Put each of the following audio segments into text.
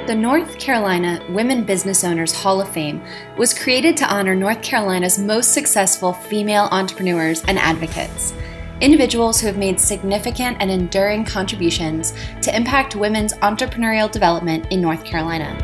The North Carolina Women Business Owners Hall of Fame was created to honor North Carolina's most successful female entrepreneurs and advocates, individuals who have made significant and enduring contributions to impact women's entrepreneurial development in North Carolina.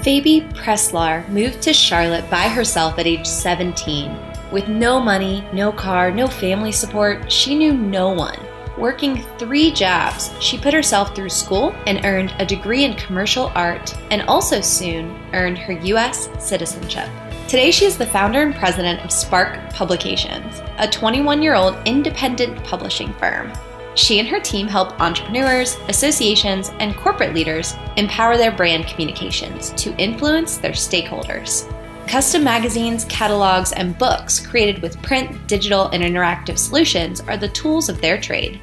FABI PRESLAR moved to Charlotte by herself at age 17. With no money, no car, no family support, she knew no one. Working 3 jobs, she put herself through school and earned a degree in commercial art, and also soon earned her U.S. citizenship. Today she is the founder and president of Spark Publications, a 21-year-old independent publishing firm. She and her team help entrepreneurs, associations, and corporate leaders empower their brand communications to influence their stakeholders. Custom magazines, catalogs, and books created with print, digital, and interactive solutions are the tools of their trade.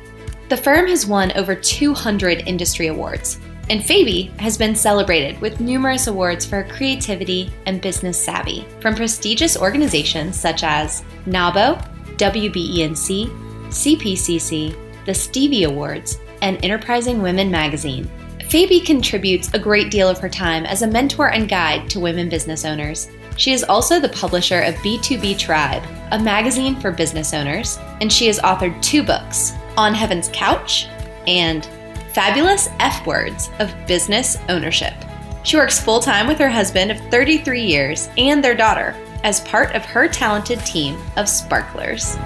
The firm has won over 200 industry awards, and FABI has been celebrated with numerous awards for her creativity and business savvy from prestigious organizations such as NABO, WBENC, CPCC, the Stevie Awards, and Enterprising Women magazine. FABI contributes a great deal of her time as a mentor and guide to women business owners. She is also the publisher of B2B Tribe, a magazine for business owners, and she has authored 2 books, On Heaven's Couch and Fabulous F-Words of Business Ownership. She works full-time with her husband of 33 years and their daughter as part of her talented team of sparklers.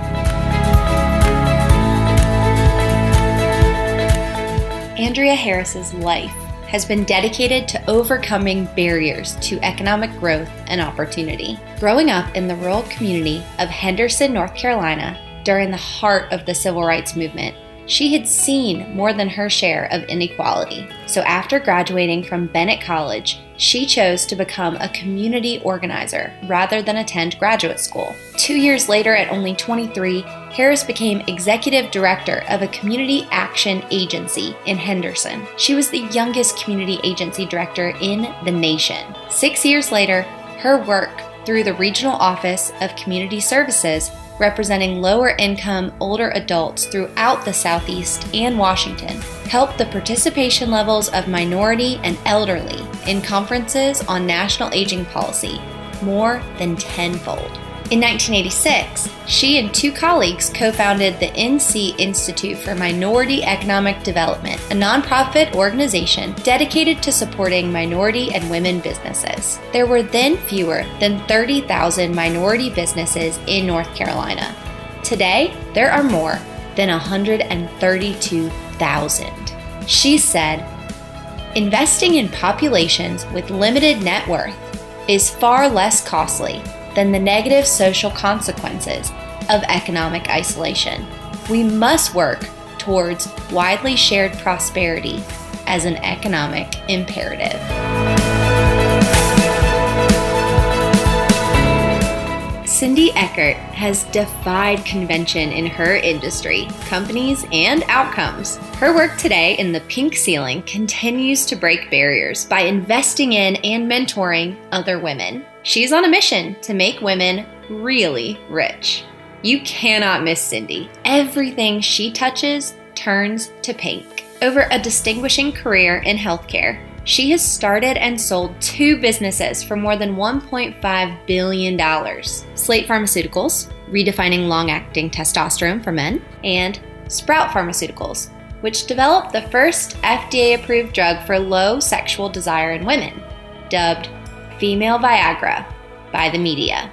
Andrea Harris's life has been dedicated to overcoming barriers to economic growth and opportunity. Growing up in the rural community of Henderson, North Carolina, during the heart of the civil rights movement, she had seen more than her share of inequality. So after graduating from Bennett College, she chose to become a community organizer rather than attend graduate school. 2 years later, at only 23, Harris became executive director of a community action agency in Henderson. She was the youngest community agency director in the nation. 6 years later, her work through the Regional Office of Community Services, representing lower-income older adults throughout the Southeast and Washington, helped the participation levels of minority and elderly in conferences on national aging policy more than tenfold. In 1986, she and 2 colleagues co-founded the NC Institute for Minority Economic Development, a nonprofit organization dedicated to supporting minority and women businesses. There were then fewer than 30,000 minority businesses in North Carolina. Today, there are more than 132,000. She said, "Investing in populations with limited net worth is far less costly than the negative social consequences of economic isolation. We must work towards widely shared prosperity as an economic imperative." Cindy ECKERT has defied convention in her industry, companies, and outcomes. Her work today in the pink ceiling continues to break barriers by investing in and mentoring other women. She's on a mission to make women really rich. You cannot miss Cindy. Everything she touches turns to pink. Over a distinguishing career in healthcare, she has started and sold 2 businesses for more than $1.5 billion. Slate Pharmaceuticals, redefining long-acting testosterone for men, and Sprout Pharmaceuticals, which developed the first FDA-approved drug for low sexual desire in women, dubbed Female Viagra by the media.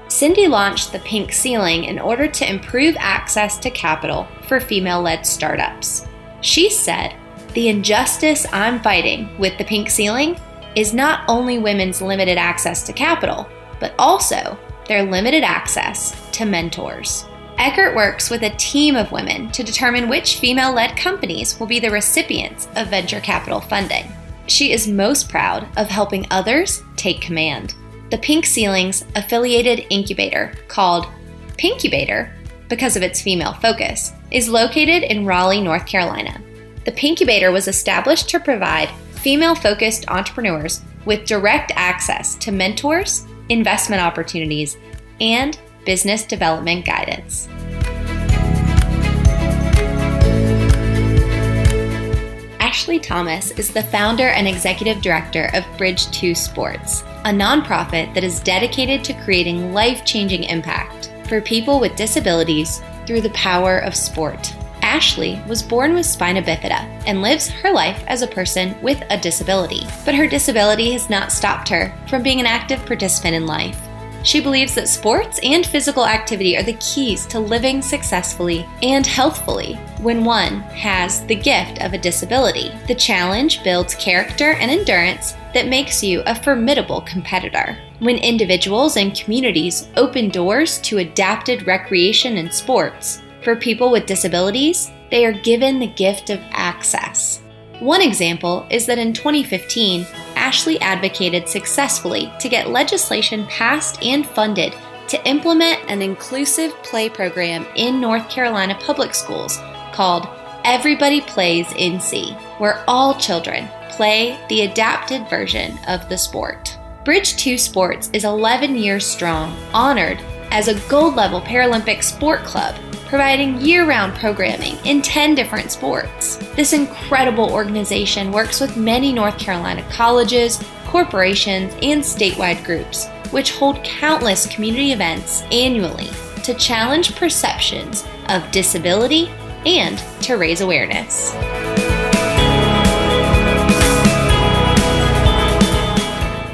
Cindy launched the Pink Ceiling in order to improve access to capital for female-led startups. She said, "The injustice I'm fighting with the Pink Ceiling is not only women's limited access to capital, but also their limited access to mentors." ECKERT works with a team of women to determine which female-led companies will be the recipients of venture capital funding. She is most proud of helping others take command. The Pink Ceiling's affiliated incubator, called Pinkubator because of its female focus, is located in Raleigh, North Carolina. The Pinkubator was established to provide female-focused entrepreneurs with direct access to mentors, investment opportunities, and business development guidance. Ashley Thomas is the founder and executive director of Bridge 2 Sports, a nonprofit that is dedicated to creating life-changing impact for people with disabilities through the power of sport. Ashley was born with spina bifida and lives her life as a person with a disability, but her disability has not stopped her from being an active participant in life. She believes that sports and physical activity are the keys to living successfully and healthfully when one has the gift of a disability. The challenge builds character and endurance that makes you a formidable competitor. When individuals and communities open doors to adapted recreation and sports for people with disabilities, they are given the gift of access. One example is that in 2015, Ashley advocated successfully to get legislation passed and funded to implement an inclusive play program in North Carolina public schools called Everybody Plays NC, where all children play the adapted version of the sport. Bridge 2 Sports is 11 years strong, honored as a gold-level Paralympic Sport Club, providing year-round programming in 10 different sports. This incredible organization works with many North Carolina colleges, corporations, and statewide groups, which hold countless community events annually to challenge perceptions of disability and to raise awareness.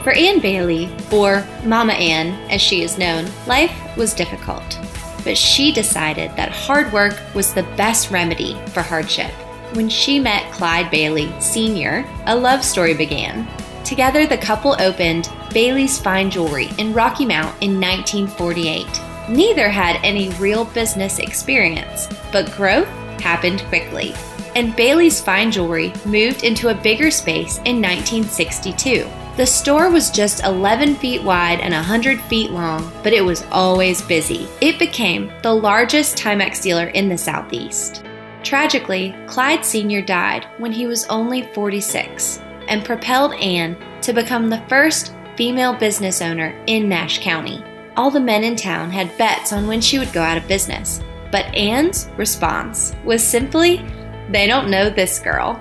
For Ann Bailey, or Mama Ann as she is known, life was difficult. But she decided that hard work was the best remedy for hardship. When she met Clyde Bailey, Sr., a love story began. Together, the couple opened Bailey's Fine Jewelry in Rocky Mount in 1948. Neither had any real business experience, but growth happened quickly, and Bailey's Fine Jewelry moved into a bigger space in 1962. The store was just 11 feet wide and 100 feet long, but it was always busy. It became the largest Timex dealer in the Southeast. Tragically, Clyde Sr. died when he was only 46 and propelled Ann to become the first female business owner in Nash County. All the men in town had bets on when she would go out of business, but Ann's response was simply, "They don't know this girl."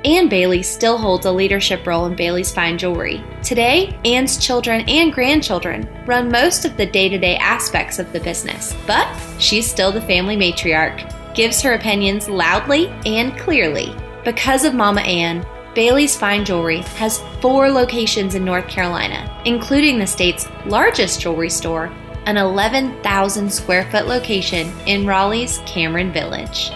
Ann Bailey still holds a leadership role in Bailey's Fine Jewelry. Today, Ann's children and grandchildren run most of the day-to-day aspects of the business, but she's still the family matriarch, gives her opinions loudly and clearly. Because of Mama Ann, Bailey's Fine Jewelry has 4 locations in North Carolina, including the state's largest jewelry store, an 11,000 square foot location in Raleigh's Cameron Village.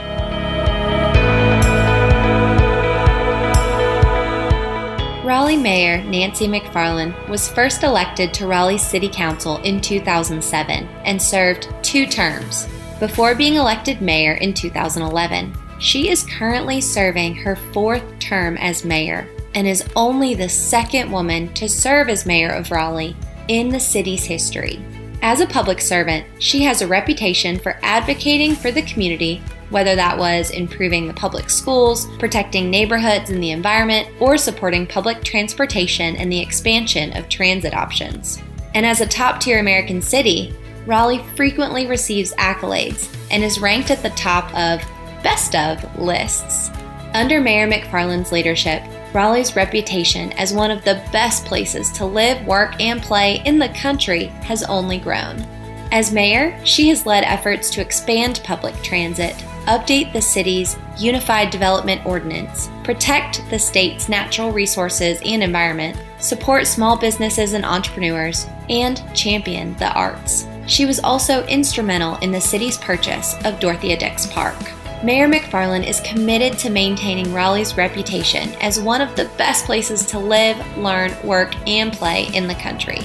Raleigh Mayor Nancy McFarland was first elected to Raleigh City Council in 2007 and served 2 terms before being elected mayor in 2011. She is currently serving her 4th term as mayor and is only the 2nd woman to serve as mayor of Raleigh in the city's history. As a public servant, she has a reputation for advocating for the community, whether that was improving the public schools, protecting neighborhoods and the environment, or supporting public transportation and the expansion of transit options. And as a top-tier American city, Raleigh frequently receives accolades and is ranked at the top of best of lists. Under Mayor McFarland's leadership, Raleigh's reputation as one of the best places to live, work, and play in the country has only grown. As mayor, she has led efforts to expand public transit, update the city's Unified Development Ordinance, protect the state's natural resources and environment, support small businesses and entrepreneurs, and champion the arts. She was also instrumental in the city's purchase of Dorothea Dix Park. Mayor McFarland is committed to maintaining Raleigh's reputation as one of the best places to live, learn, work, and play in the country,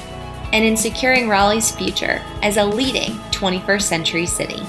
and in securing Raleigh's future as a leading 21st century city.